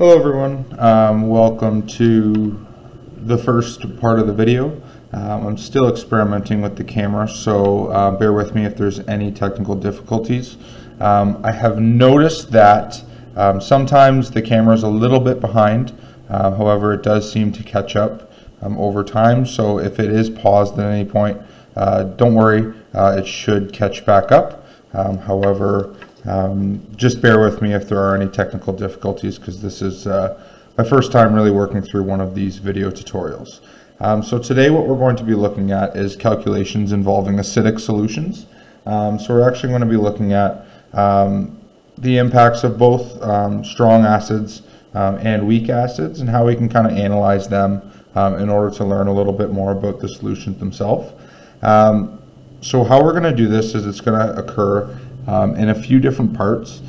Hello everyone, welcome to the first part of the video. I'm still experimenting with the camera, so bear with me if there's any technical difficulties. I have noticed that sometimes the camera is a little bit behind, however it does seem to catch up over time, so if it is paused at any point, don't worry, it should catch back up. However, just bear with me if there are any technical difficulties, because this is my first time really working through one of these video tutorials. So today what we're going to be looking at is calculations involving acidic solutions. So we're actually going to be looking at the impacts of both strong acids and weak acids, and how we can kind of analyze them in order to learn a little bit more about the solutions themselves. So how we're going to do this is it's going to occur in a few different parts.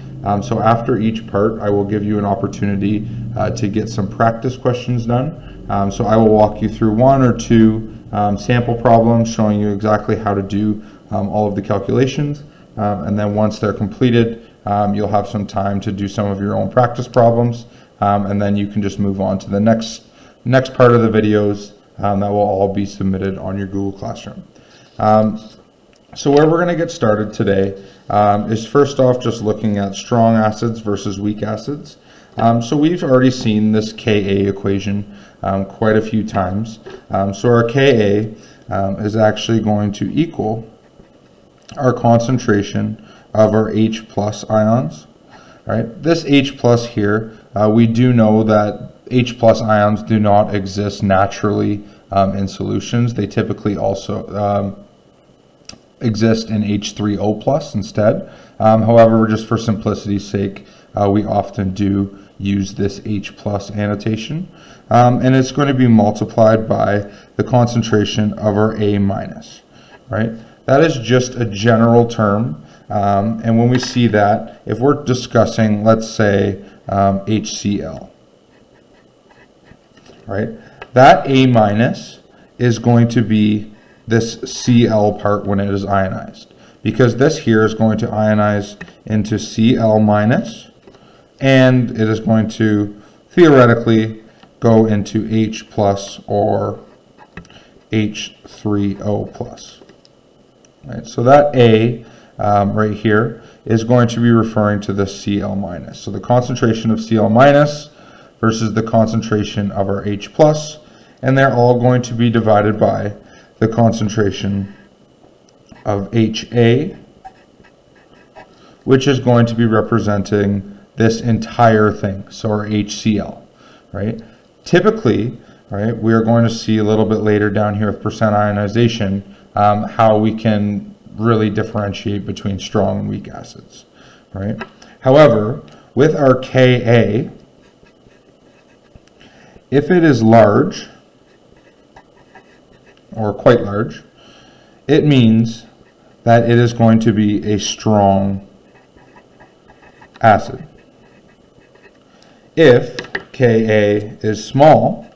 So after each part, I will give you an opportunity to get some practice questions done. So I will walk you through one or two sample problems showing you exactly how to do all of the calculations. And then once they're completed, you'll have some time to do some of your own practice problems. And then you can just move on to the next part of the videos that will all be submitted on your Google Classroom. So where we're going to get started today is first off just looking at strong acids versus weak acids. So we've already seen this Ka equation quite a few times. So our Ka is actually going to equal our concentration of our H plus ions. Right? This H plus here, we do know that H plus ions do not exist naturally in solutions. They typically also exist in H3O plus instead. However, just for simplicity's sake, we often do use this H plus annotation. And it's going to be multiplied by the concentration of our A minus, right? That is just a general term. And when we see that, if we're discussing, let's say, HCl, right? That A minus is going to be this Cl part when it is ionized, because this here is going to ionize into Cl minus, and it is going to theoretically go into H plus or H3O plus. Right, so that A right here is going to be referring to the Cl minus. So the concentration of Cl minus versus the concentration of our H plus, and they're all going to be divided by the concentration of HA, which is going to be representing this entire thing, so our HCl, right? Typically, right, we are going to see a little bit later down here with percent ionization how we can really differentiate between strong and weak acids, right? However, with our Ka, if it is large, or quite large, it means that it is going to be a strong acid. If Ka is small,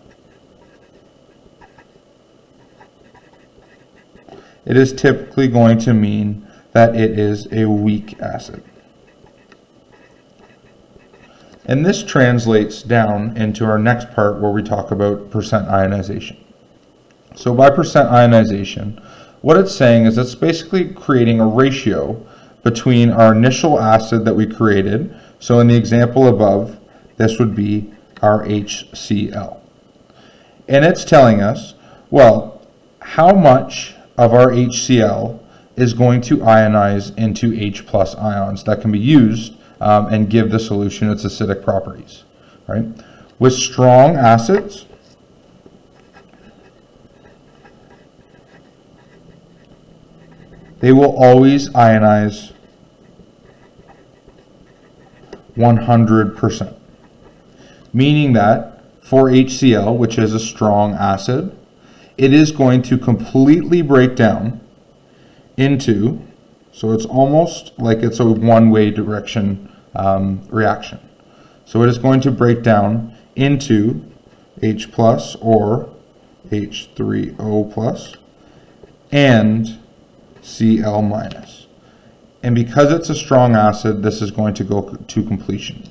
it is typically going to mean that it is a weak acid. And this translates down into our next part where we talk about percent ionization. So by percent ionization, what it's saying is it's basically creating a ratio between our initial acid that we created. So in the example above, this would be our HCl. And it's telling us, well, how much of our HCl is going to ionize into H plus ions that can be used and give the solution its acidic properties, right? With strong acids, they will always ionize 100%. Meaning that for HCl, which is a strong acid, it is going to completely break down into, so it's almost like it's a one-way direction reaction. So it is going to break down into H plus or H3O plus and Cl minus. And because it's a strong acid, this is going to go to completion.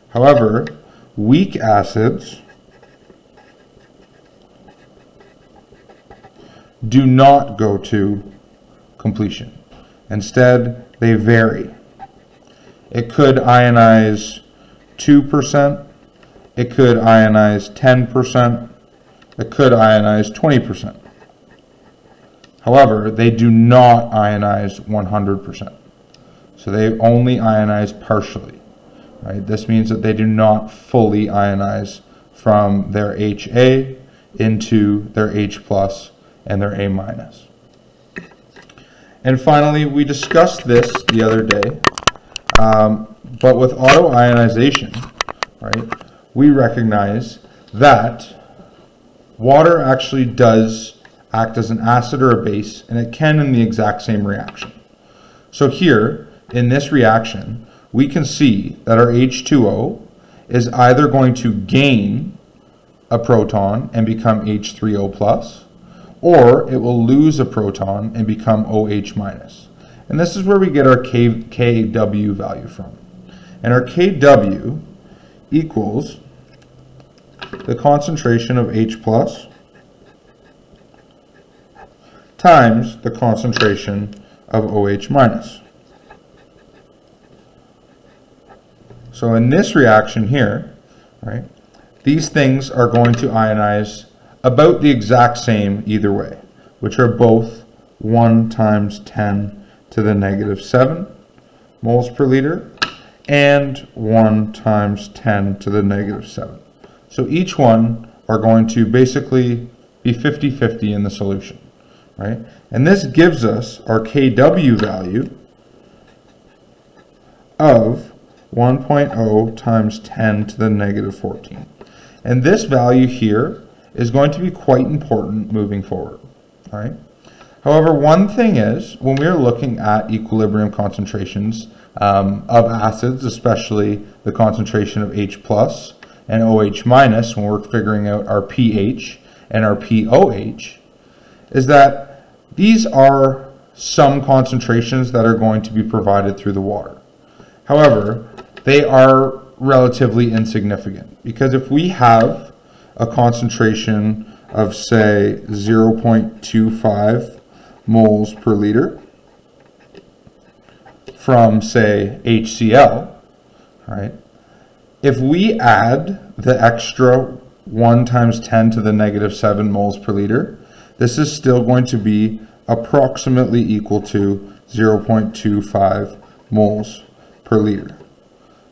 However, weak acids do not go to completion. Instead, they vary. It could ionize 2%, it could ionize 10%, it could ionize 20%. However, they do not ionize 100%. So they only ionize partially. Right? This means that they do not fully ionize from their HA into their H plus and their A minus. And finally, we discussed this the other day, but with autoionization, right, we recognize that water actually does act as an acid or a base, and it can in the exact same reaction. So here, in this reaction, we can see that our H2O is either going to gain a proton and become H3O plus, or it will lose a proton and become OH minus. And this is where we get our Kw value from. And our Kw equals the concentration of H plus times the concentration of OH minus. So in this reaction here, right, these things are going to ionize about the exact same either way, which are both 1 times 10 to the negative 7 moles per liter and 1 times 10 to the negative 7. So each one are going to basically be 50-50 in the solution, right? And this gives us our Kw value of 1.0 times 10 to the negative 14. And this value here is going to be quite important moving forward. All right. However, one thing is, when we're looking at equilibrium concentrations of acids, especially the concentration of H plus and OH minus, when we're figuring out our pH and our pOH, is that these are some concentrations that are going to be provided through the water. However, they are relatively insignificant, because if we have a concentration of, say, 0.25 moles per liter from, say, HCl, right? If we add the extra 1 times 10 to the negative 7 moles per liter, this is still going to be approximately equal to 0.25 moles per liter.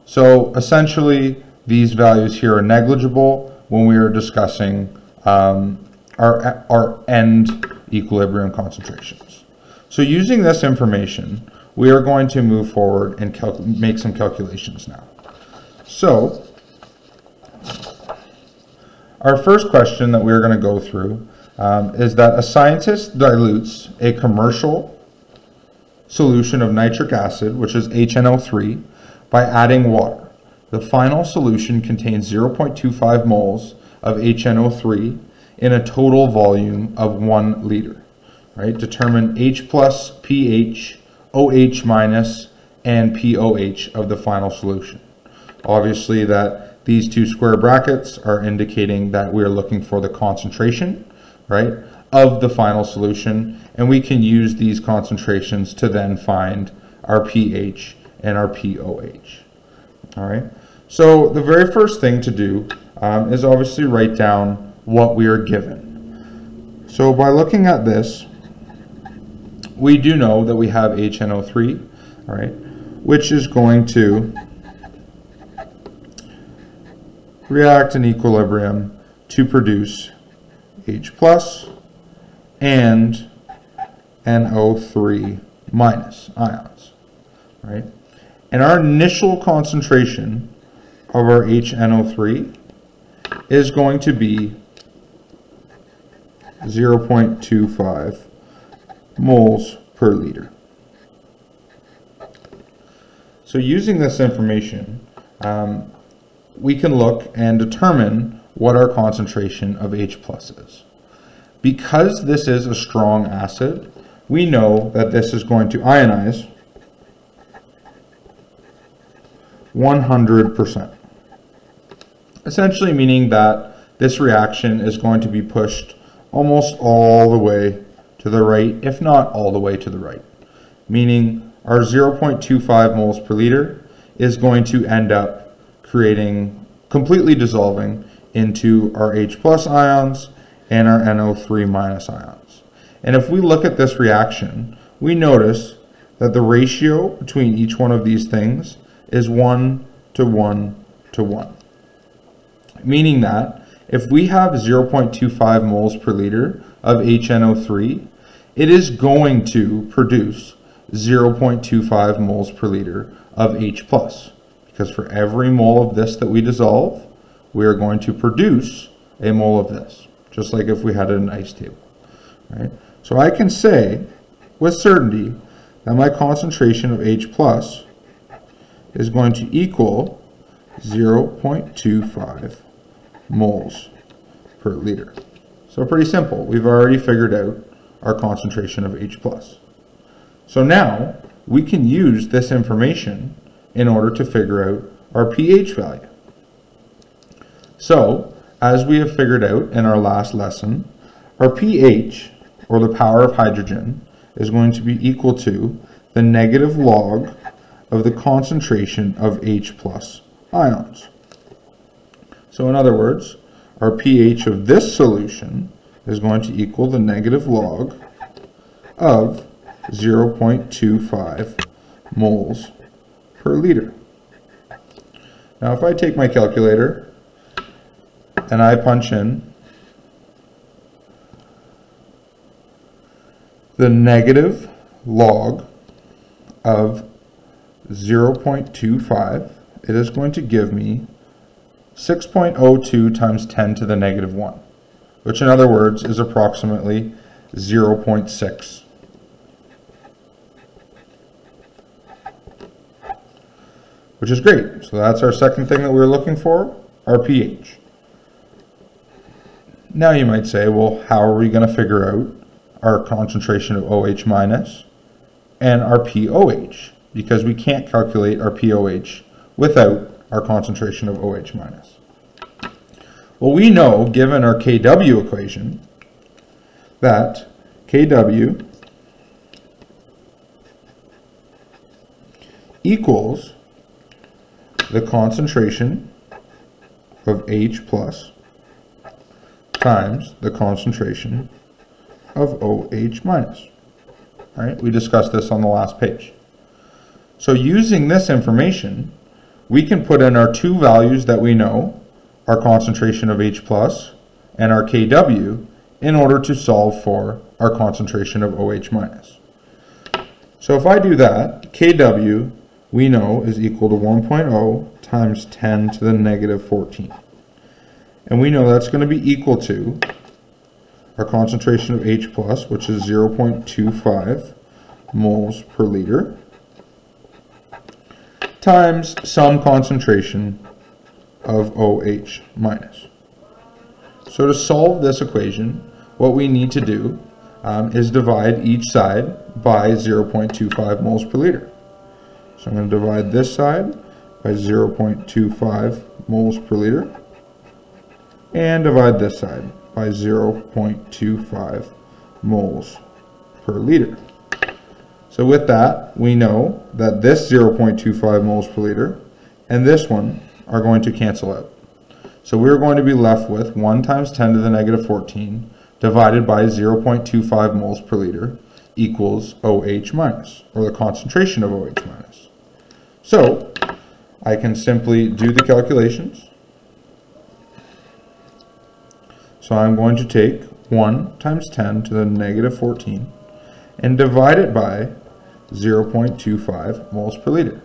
So essentially, these values here are negligible when we are discussing our end equilibrium concentrations. So using this information, we are going to move forward and make some calculations now. So our first question that we're going to go through is that a scientist dilutes a commercial solution of nitric acid, which is HNO3, by adding water. The final solution contains 0.25 moles of HNO3 in a total volume of 1 liter. Right? Determine H plus, pH, OH minus, and pOH of the final solution. Obviously, that these two square brackets are indicating that we're looking for the concentration, right, of the final solution, and we can use these concentrations to then find our pH and our pOH. All right. So the very first thing to do is obviously write down what we are given. So by looking at this, we do know that we have HNO3, all right, which is going to react in equilibrium to produce H plus and NO3 minus ions, right? And our initial concentration of our HNO3 is going to be 0.25 moles per liter. So using this information, we can look and determine what our concentration of H plus is. Because this is a strong acid, we know that this is going to ionize 100%. essentially meaning that this reaction is going to be pushed almost all the way to the right, if not all the way to the right, meaning our 0.25 moles per liter is going to end up completely dissolving into our H plus ions and our NO3 minus ions. And if we look at this reaction, we notice that the ratio between each one of these things is 1 to 1 to 1. Meaning that if we have 0.25 moles per liter of HNO3, it is going to produce 0.25 moles per liter of H plus. Because for every mole of this that we dissolve, we are going to produce a mole of this, just like if we had an ice table. Right? So I can say with certainty that my concentration of H plus is going to equal 0.25 moles per liter. So pretty simple. We've already figured out our concentration of H plus. So now we can use this information in order to figure out our pH value. So, as we have figured out in our last lesson, our pH, or the power of hydrogen, is going to be equal to the negative log of the concentration of H plus ions. So in other words, our pH of this solution is going to equal the negative log of 0.25 moles per liter. Now if I take my calculator and I punch in the negative log of 0.25, it is going to give me 6.02 times 10 to the negative 1, which in other words is approximately 0.6. Which is great. So that's our second thing that we're looking for, our pH. Now you might say, well, how are we going to figure out our concentration of OH minus and our POH? Because we can't calculate our POH without our concentration of OH minus. Well, we know, given our KW equation, that KW equals the concentration of H plus times the concentration of OH minus. All right, we discussed this on the last page. So using this information, we can put in our two values that we know, our concentration of H plus and our KW, in order to solve for our concentration of OH minus. So if I do that, KW we know is equal to 1.0 times 10 to the negative 14. And we know that's going to be equal to our concentration of H plus, which is 0.25 moles per liter, times some concentration of OH minus. So to solve this equation, what we need to do is divide each side by 0.25 moles per liter. So I'm going to divide this side by 0.25 moles per liter and divide this side by 0.25 moles per liter. So with that, we know that this 0.25 moles per liter and this one are going to cancel out. So we're going to be left with 1 times 10 to the negative 14 divided by 0.25 moles per liter equals OH minus, or the concentration of OH minus. So I can simply do the calculations. So I'm going to take 1 times 10 to the negative 14 and divide it by 0.25 moles per liter.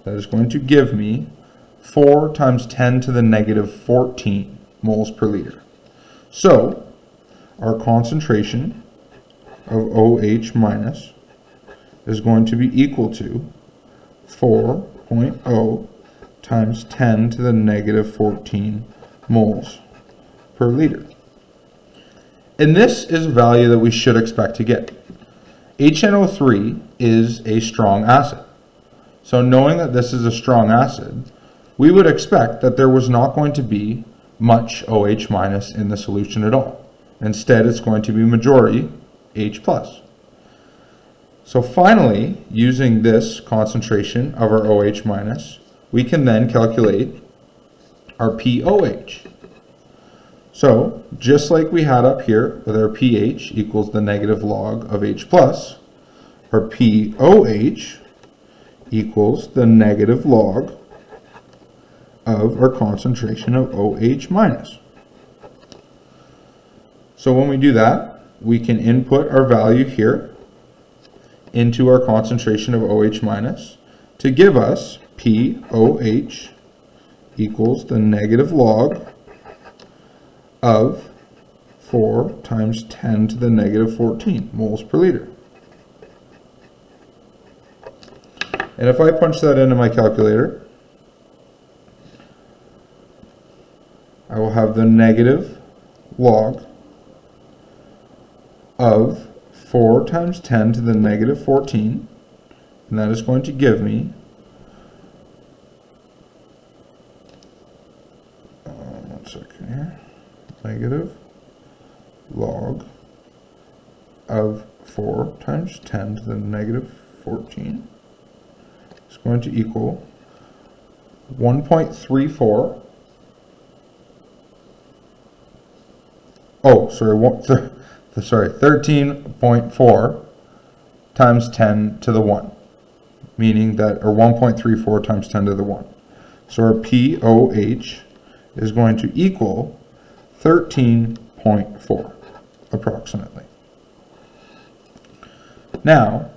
That is going to give me 4 times 10 to the negative 14 moles per liter. So our concentration of OH minus is going to be equal to 4.0 times 10 to the negative 14 moles per liter. And this is a value that we should expect to get. HNO3 is a strong acid. So knowing that this is a strong acid, we would expect that there was not going to be much OH minus in the solution at all. Instead, it's going to be majority H plus. So finally, using this concentration of our OH minus, we can then calculate our pOH. So, just like we had up here with our pH equals the negative log of H plus, our pOH equals the negative log of our concentration of OH minus. So when we do that, we can input our value here into our concentration of OH minus to give us pOH equals the negative log of 4 times 10 to the negative 14 moles per liter. And if I punch that into my calculator, I will have the negative log of 4 times 10 to the negative 14, and that is going to give me one second here, negative log of 4 times 10 to the negative 14 is going to equal 1.34. Oh, sorry, 13.4 times 10 to the 1, meaning that, or 1.34 times 10 to the 1. So our pOH is going to equal 13.4, approximately. Now,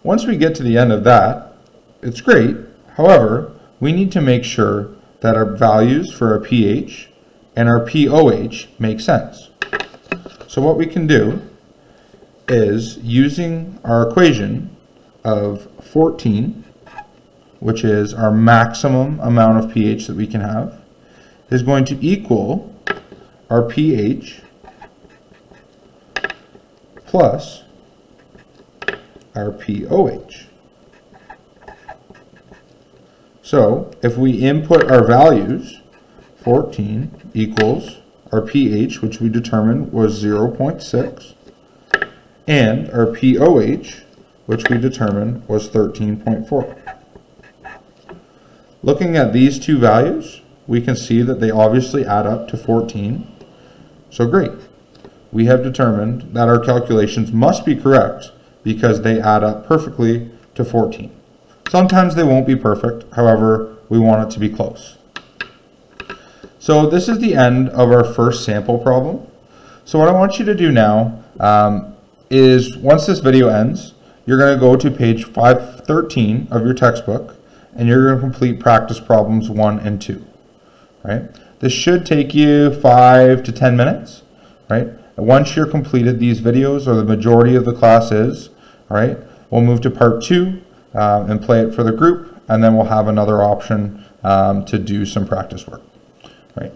once we get to the end of that, it's great. However, we need to make sure that our values for our pH and our pOH make sense. So what we can do is, using our equation of 14, which is our maximum amount of pH that we can have, is going to equal our pH plus our pOH. So if we input our values, 14 equals our pH, which we determined was 0.6, and our pOH, which we determined was 13.4. Looking at these two values, we can see that they obviously add up to 14. So great. We have determined that our calculations must be correct because they add up perfectly to 14. Sometimes they won't be perfect, however, we want it to be close. So this is the end of our first sample problem. So what I want you to do now is, once this video ends, you're going to go to page 513 of your textbook, and you're going to complete practice problems 1 and 2. Right? This should take you 5 to 10 minutes. Right? And once you're completed these videos, or the majority of the class is, all right, we'll move to part 2 and play it for the group, and then we'll have another option to do some practice work. Right.